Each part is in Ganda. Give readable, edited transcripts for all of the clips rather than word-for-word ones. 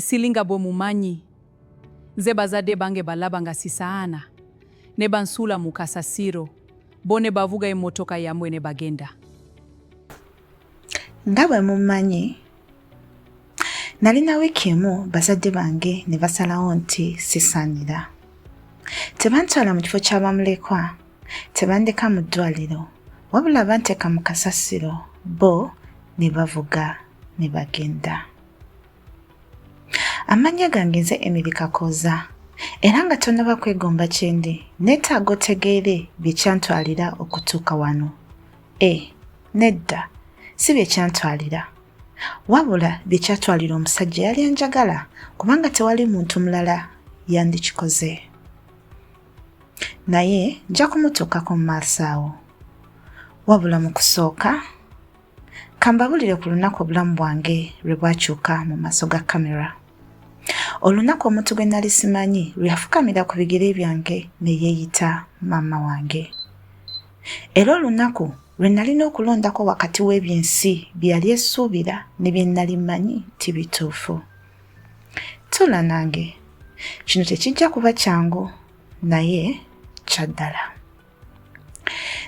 Silinga bomumanyi. Nze bazadde bange balaba nga sisaana. Ne bansula mu kasasiro. Bo ne bavuga emmotoka yammwe ne bagenda. Nga bwe mumanyi, nalina wiiki emu bazadde bange ne basalawo nti sisaanira. Tebantwala mu kifo ky'abamulekwa, tebandeka mu ddwaliro, wabula banteeka mu kasasiro, bo ne bavuga ne bagenda. Amannya gange nze Emily Kakooza, era nga tonnaba kwegomba kyendi, neetaaga otegeere bye kyantwalira okutuuka wano. Nedda, si bye kyantwalira, wabula bye kyatwalira omusajja yali anjagala, kubanga tewali muntu mulala yandikikoze. Naye nja kumutuukako mu maaso awo. Wabula mu kusooka, kambabulire ku lunaku obulamu bwange lwe bwakyuka mu maaso ga kamera. Olunaku omuntu gwe nali simanyi lwe yafukamira ku bigere byange ne yeeyita maama wange. Era olunaku lwe nalina okulondako wakati w'ebyensi bye yali essuubira ne bye nali mmanyi ti bituufu. Tuula nange, kino tekijja kuba kyangu, naye kyaddala.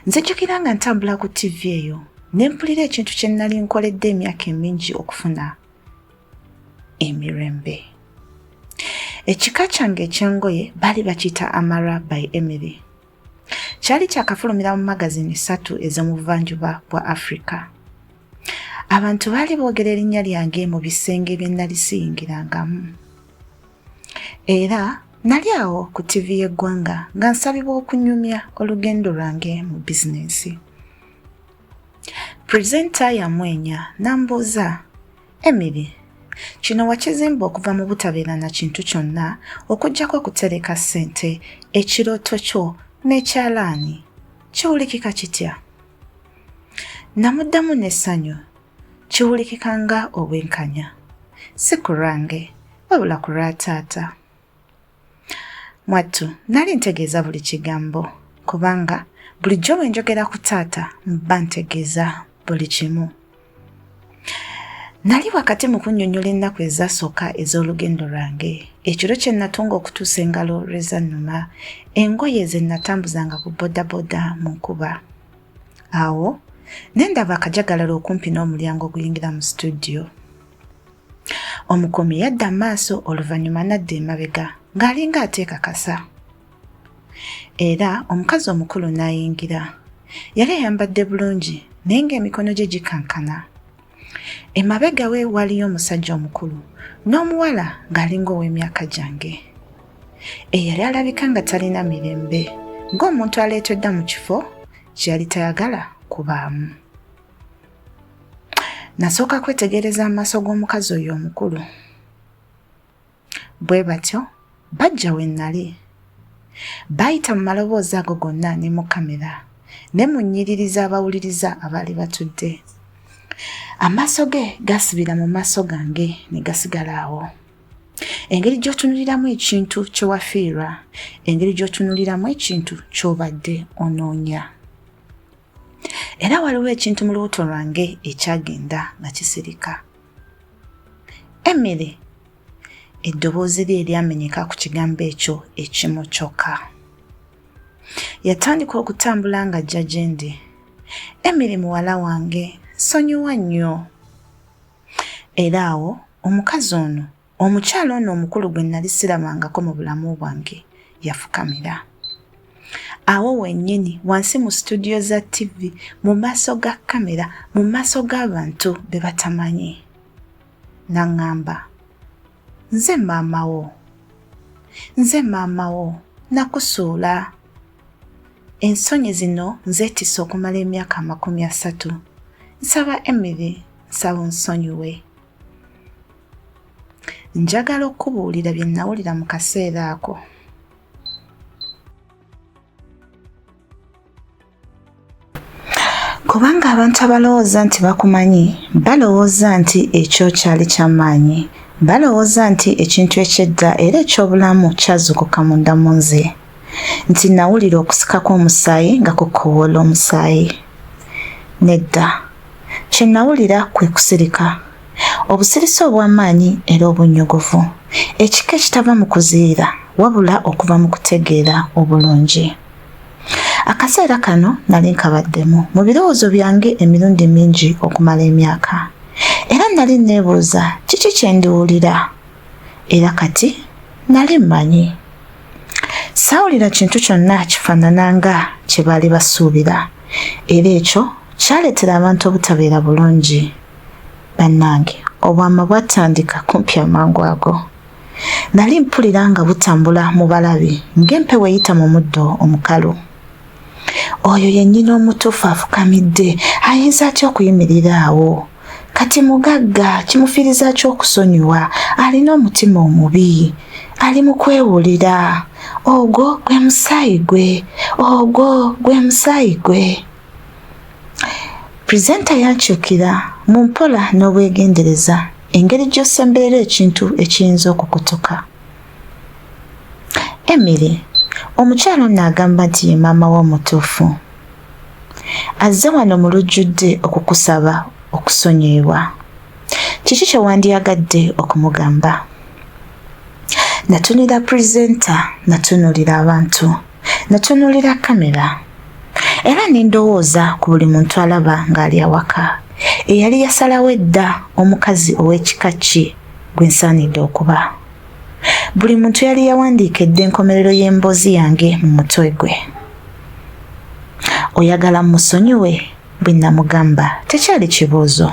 Nzijjukira nga ntambula ku TV eyo ne mpulira ekintu kye nali nkoledde emyaka emingi okufuna emirembe. Ekika kyange eky'engoye baali bakiyita Amara by Emily. Kyali kyakafulumira mu magazini 3 ez'omu buvanjuba bwa Africa. Abantu baali boogera erinnya lyange mu bisenge bye nali siyingirangamu. Era nali awo ku TV y'eggwanga nga nsabibwa okunyumya olugendo lwange mu bizinensi. Purezenta yamwenya n'ambuuza, Emily, kino wakizimba okuva mu butabeera na kintu kyonna okuggyako okutereka ssente, ekirooto kyo n'ekyalaani, kiwulikika kitya? Namuddamu n'essanyu, kiwulikika nga obwenkanya, si ku lwange wabula ku lwa taata. Mwattu, nali ntegeeza buli kigambo, kubanga bulijjo bwe njogera ku taata mba ntegeeza buli kimu. Nali wakati mu kunnyonnyola ennaku ezaasooka ez'olugendo lwange, ekiro kye natunga okutuusa engalo lwe zannuma, engoye ze natambuzanga ku bodaboda mu nkuba. Awo ne ndaba akajagalalo okumpi n'omulyango oguyingira mu studio. Omukuumi yadda amaaso oluvannyuma n'adda emabega ng'alinga ateekakasa. Era omukazi omukulu n'ayingira. Yali ayambadde bulungi naye ng'emikono gye gikankana. Emabega we waliyo omusajja omukulu n'omuwala ng'alinga ow'emyaka gyange. Eyali alabika nga talina mirembe, ng'omuntu aleeteddwa mu kifo kye yali tayagala kubaamu. Nasooka kwetegereza amaaso g'omukazi oyo omukulu. Bwe batyo bajja we nnali. Baayita mu maloboozi ago gonna ne mu kamera, ne mu nnyiririza abawuliriza abaali batudde. Amaaso ge gasibira mu maaso gange ne gasigala awo. Engeri gy'otunuliramu ekintu kye wafiirwa, engeri gy'otunuliramu ekintu ky'obadde onoonya. Era waliwo ekintu mu lubuto lwange ekyagenda nga kisirika. Emily, eddoboozi lye eryamenyeka ku kigambo ekyo ekimu kyokka. Yatandika okutambula ng'ajja gye ndi. Emily muwala wange, nsonyiwa nnyo. Era awo omukazi ono, omukyala ono omukulu gwe nali siramangako mu bulamu bwange, yafukamira. Awo wennyini wansi mu studio za TV, mu maaso ga kamera, mu maaso g'abantu be batamanyi. N'aŋŋamba, nze maama wo, nakusuula. Ensonyi zino nzeetisse okumala emyaka 30. Nsaba Emily, nsaba onsonyiwe. Njagala okubuulira bye nawulira mu kaseera ako. Kubanga abantu abalowooza nti bakumanyi, balowooza nti ekyo kyali ky'amaanyi, balowooza nti ekintu eky'edda era eky'obulamu kyazuukuka munda mu nze, nti nawulira okusikako omusaayi nga kukoowoola omusaayi. Nedda, kye nawulira kwe kusirika. obusirisi obw'amaanyi era obunnyogovu, ekika ekitava mu kuziira wabula okuva mu kutegeera obulungi. Akaseera kano nali nkabaddemu mu birowoozo byange emirundi mingi okumala emyaka, era nali neebuuza kiki kye ndiwulira, era kati nali mmanyi. Saawulira kintu kyonna kifaanana nga kye baali basuubira, era ekyo kyaleetera abantu obutabeera bulungi. Bannange, obwama bwatandika kumpi amangu ago. Nali mpulira nga butambula mu balabi ng'empewo eyita mu muddo omukalu. Oyo yennyini omutuufu afukamidde ayinza atya okuyimirira awo? Kati mugagga kimufiiriza ki okusonyiwa? Alina omutima omubi, ali mu kwewulira. Ogwo gwe musaayi gwe, ogwo gwe musaayi gwe. Purezenta yankyukira mu mpola n'obwegendereza engeri gy'osemberera ekintu ekiyinza okukutuka. Emily, omukyala ono agamba nti ye maama we omutuufu. Azze wano mu lujjudde okukusaba okusonyiyibwa. Kiki kye wandyagadde okumugamba? Natunulira purezenta, natunulira abantu, natunulira kamera. Era nindowooza ku buli muntu alaba ng'ali awaka eyali yasalawo edda omukazi ow'ekika ki gwe nsaanidde okuba. Buli muntu yali yawandiikedde enkomerero y'emboozi yange mu mutwe gwe. Oyagala musonyiwe? Bwe namugamba tekyali kibuuzo.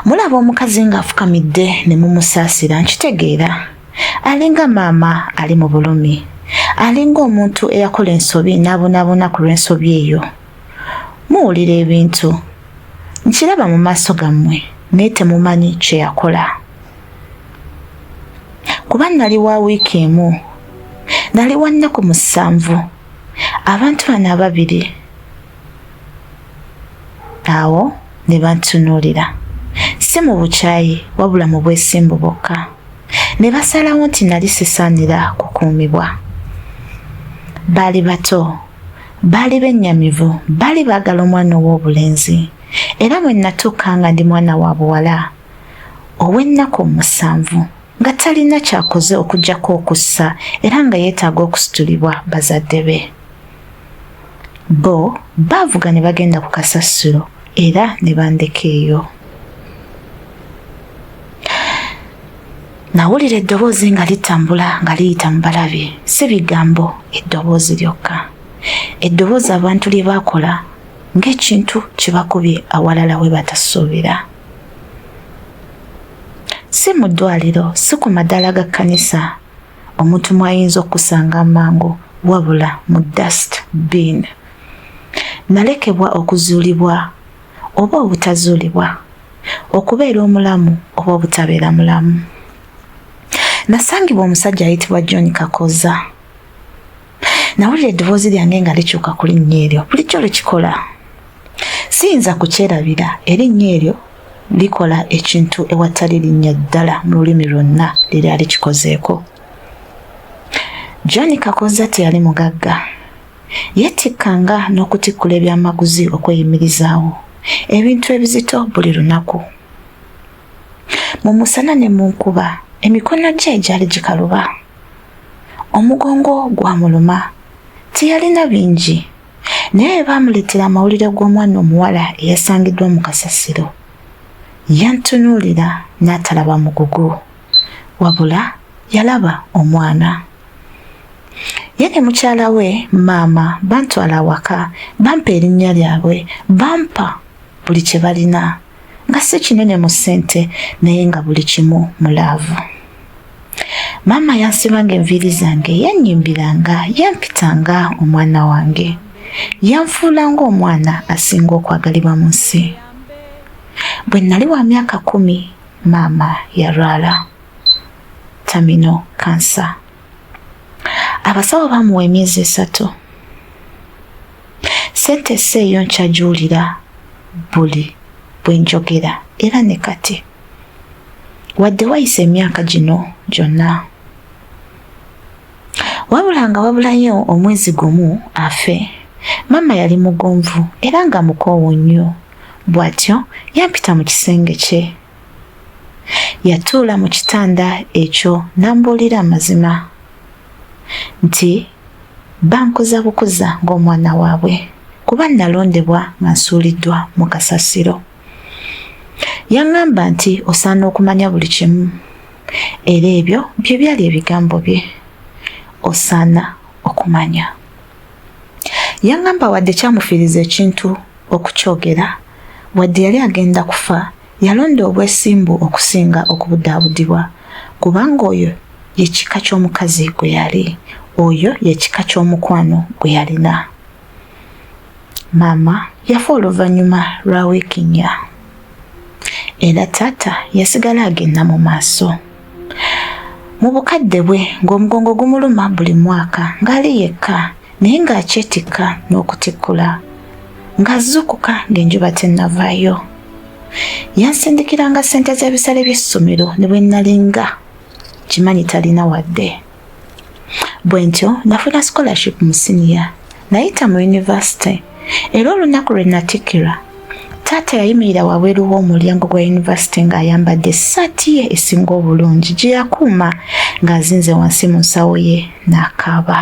Mulaba omukazi ng'afukamidde ne mumusaasira, nkitegeera. Alinga maama ali mu bulumi. Alinga omuntu eyakola ensobi n'abonaabona ku lw'ensobi eyo. Muwulira ebintu. Nkiraba mu maaso gammwe naye temumanyi kye yakola. Kuba nali wa wiiki emu, nali wa nnaku 7, abantu bano ababiri awo ne bantunuulira, si mu bukyayi wabula mu bwesimbu bwokka. Ne basalawo nti nali sisaanira kukuumibwa. Baali bato, baali bennyamivu, baali baagala omwana ow'obulenzi, era bwe natuuka nga ndi mwana wa buwala ow'ennaku 7 nga talina kyakoze okuggyako okussa era nga yeetaaga okusitulibwa bazadde be. Bo baavuga ne bagenda ku kasasiro era ne bandeka eyo. Nawulira eddoboozi nga litambula nga liyita mu balabi, si bigambo, eddoboozi lyokka. Eddoboozi abantu lye baakola ng'ekintu kye bakubye awalala we batasuubira. Si mu ddwaliro, si ku madaala ga kkanisa omuntu mwayinza okusanga amangu, wabula mu dust bin. Nalekebwa okuzuulibwa oba obutazuulibwa, okubeera omulamu oba obutabeera mulamu. Nasangibwa omusajja ayitibwa John Kakoza. Nawulira eddoboozi lyange nga likyuka ku linnya eryo bulijjo likikola. Siyinza kukyerabira, erinnya eryo likola ekintu ewatali linnya ddala mu lulimi lwonna liryali kikozeeko. John Kakoza teyali mugagga. Yetikkanga n'okutikkula ebyamaguzi okweyimirizaawo, ebintu ebizito buli lunaku. Mu musana ne mu nkuba emikono gye gyali gikaluba. Omugongo gwamuluma. Teyalina bingi, naye baamuleetera amawulire g'omwana omuwala eyasangiddwa mu kasasiro. Yantunuulira n'atalaba mugugu, wabula yalaba omwana. Ye ne mukyala we maama bantwala awaka, bampa erinnya lyabwe, bampa buli kye balina, nga si kinene mu ssente naye nga buli kimu mulaavu. Maama yansibanga enviiri zange, yannyimbiranga, yampitanga omwana wange, yanfuula ng'omwana asinga okwagalibwa mu nsi. Bwe nali wa myaka 10 maama yalwala terminal cancer. Abasawo bamuwa emyezi 3. Ssente eyo nkyagiwulira buli bwe njogera era ne kati, wadde wayise emyaka gino gyonna. Wabula nga wabulayo omwezi gumu afe, maama yali mugonvu era nga mukoowu nnyo. bw'atyo yampita mu kisenge kye. Yatuula mu kitanda ekyo n'ambuulira amazima nti bankuza bukuza ng'omwana waabwe kuba nalondebwa nga nsuuliddwa mu kasasiro. Yaŋŋamba nti osaana okumanya buli kimu era ebyo bye byali ebigambo bye, osaana okumanya. Yaŋŋamba wadde kyamufiiriza ekintu okukyogera, wadde yali agenda kufa, yalonda obwesimbu okusinga okubudaabudibwa kubanga oyo ye kika ky'omukazi gwe yali, oyo ye kika ky'omukwano gwe yalina. Maama yafa oluvannyuma lwa wiiki 4 era taata yasigala agenda mu maaso. Mu bukadde bwe ng'omugongo gumuluma buli mwaka ng'ali yekka naye ng'akyetikka n'okutikkula, ng'azzukuka ng'enjuba tennavaayo. Yansindikiranga ssente z'ebisale by'essomero ne bwe nalinga kimanyi talina wadde. Bwe ntyo nafuna scholarship mu siniya, nayita mu yunivasite era olunaku lwe natikkirwa taata yayimirira wabweru w'omulyango gwa yunivasite ng'ayambadde essaati ye esinga obulungi gye yakuuma ng'azinze wansi mu nsawo ye n'akaaba.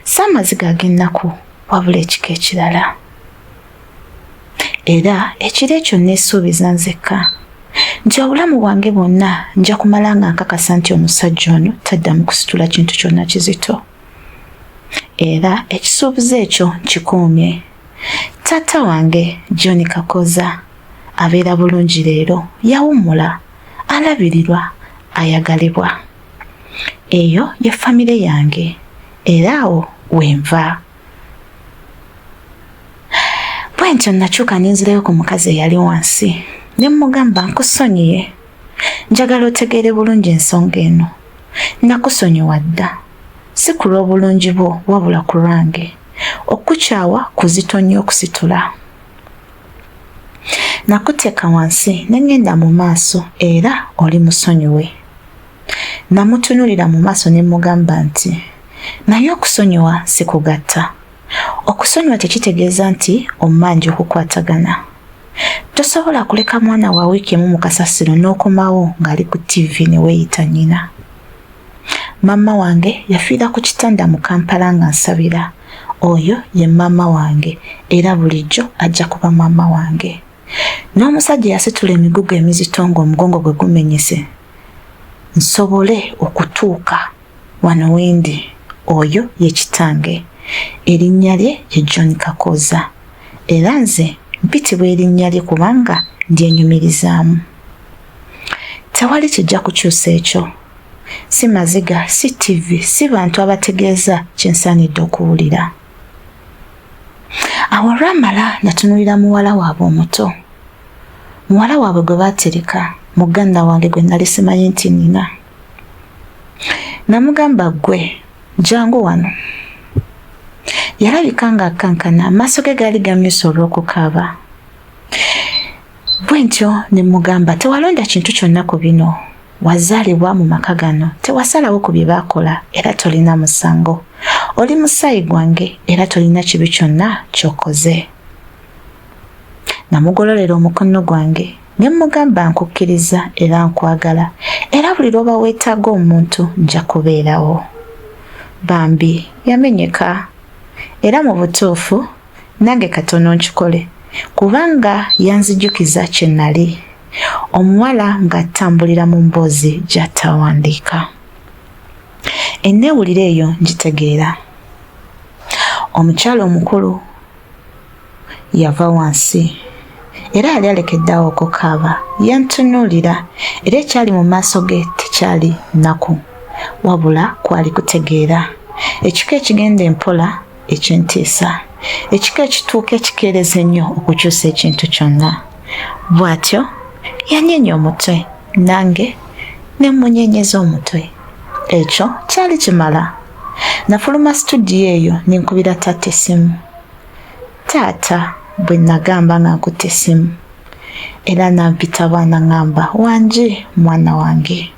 Saamaziga ag'ennaku wabula ekika ekirala. Era ekiro ekyo neesuubiza nzekka nti obulamu bwange bwonna nja kumala nga nkakasa nti omusajja ono taddamu kusitula kintu kyonna kizito. Era ekisuubizo ekyo nkikuumye. Taata wange John Kakoza abeera bulungi leero, yawummula, alabirirwa, ayagalibwa. Eyo ye famire yange era awo wenva. Bwe ntyo nakyuka ninzirayo ku mukazi eyali wansi ne mmugamba nkusonyiye, njagala otegeere bulungi ensonga eno. Nakusonyiwa dda, si ku lw'obulungi bwo wabula ku lwange. Okukyawa kuzito nnyo okusitula. Nakuteeka wansi ne ngenda mu maaso era oli musonyiwe. Namutunulira mu maaso ne mmugamba nti naye okusonyiwa si kugatta. Okusonyiwa tekitegeeza nti ommanji okukwatagana. Tosobola kuleka mwana wa wiiki emu mu kasasiro n'okomawo ng'ali ku TV ne weeyita nnyina. Maama wange yafiira ku kitanda mu Kampala nga nsabira. Oyo ye maama wange era bulijjo ajja kuba maama wange. N'omusajja yasitula emigugu emizito ng'omugongo gwe gumenyese nsobole okutuuka wano wendi. Oyo ye kitange, erinnya lye ye John Kakoza era nze mpitibwa erinnya lye kubanga ndyenyumirizaamu. Tewali kijja kukyusa ekyo. Si maziga, si TV, si bantu abategeeza kyensaanidde okuwulira. Awo olwamala natunulira muwala waabwe omuto, muwala waabwe gwe baatereka, muganda wange gwe nali simanyi nti nina. Namugamba ggwe jangu wano. Yalabika ng'akankana, amaaso ge gaali gamyusa olw'okukaaba. Bwe ntyo ne mugamba tewalonda kintu kyonna ku bino. Wazaalibwa mu maka gano, tewasalawo ku bye baakola era tolina musango. Oli musaayi gwange era tolina kibi kyonna ky'okoze. Namugololera omukono gwange ne mugamba nkukkiriza era nkwagala era buli lw'oba weetaaga omuntu nja kubeerawo. Bambi yamenyeka era mu butuufu nange katono nkikole kubanga yanzijukiza kye nali. Omuwala ng'atambulira mu mboozi gy'atawandiika. Enneewulire eyo ngitegeera. Omukyala omukulu yava wansi era yali alekeddeawo okukaaba. Yantunuulira era ekyali mu maaso ge tekyali nnaku wabula kwali kutegeera. Ekika ekigenda empola eky'entiisa, ekika ekituuka ekikeereza ennyo okukyusa ekintu kyonna. Bw'atyo yanyenya omutwe nange ne munyenyeza omutwe. Ekyo kyali kimala. Nafuluma studio eyo ninkubira taata essimu. Taata bwe nagamba nga nkutte essimu era nampita bwana ngamba wangi mwana wange,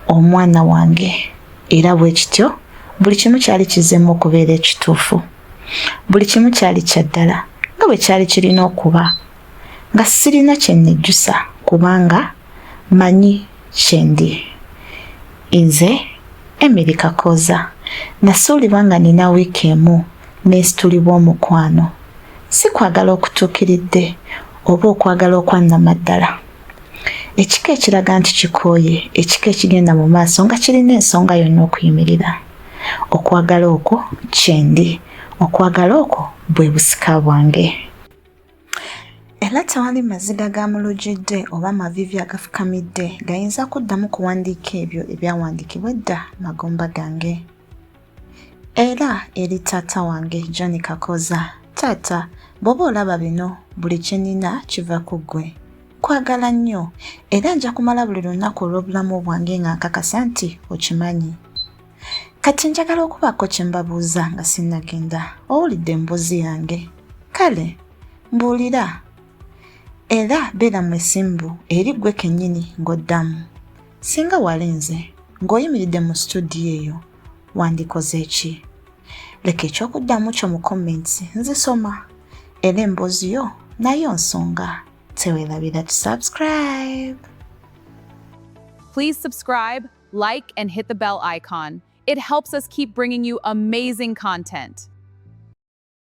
omwana wange. Era bwe kityo buli kimu kyali kizzemu okubeera ekituufu. Buli kimu kyali kya ddala nga bwe kyali kirina okuba nga sirina kye nnejjusa kubanga manyi kyendi. Nze Emily Kakooza nasuulibwa nga nina wiiki emu neesitulibwa omukwano. Si kwagala okutuukiridde oba okwagala okwannamaddala. Ekika ekiraga nti kikooye, ekika ekigenda mu maaso nga kirina ensonga yonna okuyimirira. Okwagala okwo kyendi, okwagala okwo bwe busika bwange. Era tewali maziga gamulujjidde oba maviivi agafukamidde gayinza kuddamu kuwandiika ebyo ebyawandiikibwa edda magumba gange. Era eri taata wange John Kakooza, taata bw'oba olaba bino buli kye nnina kiva ku ggwe. Kwagala nnyo era nja kumala buli lunaku olw'obulamu bwange nga nkakasa nti okimanyi. Kati njagala okubaako kye mbabuuza nga sinnagenda. Owulidde emboozi yange? Kale mbuulira. Era beera mwesimbu eri ggwe kennyini ng'oddamu. Singa walinze ng'oyimiridde mu studio eyo wandikoze ki? Leka ekyokuddamu kyo mu comments nzisoma. Era emboozi yo nayo nsonga. Teweerabira to subscribe. Please subscribe, like, and hit the bell icon. It helps us keep bringing you amazing content.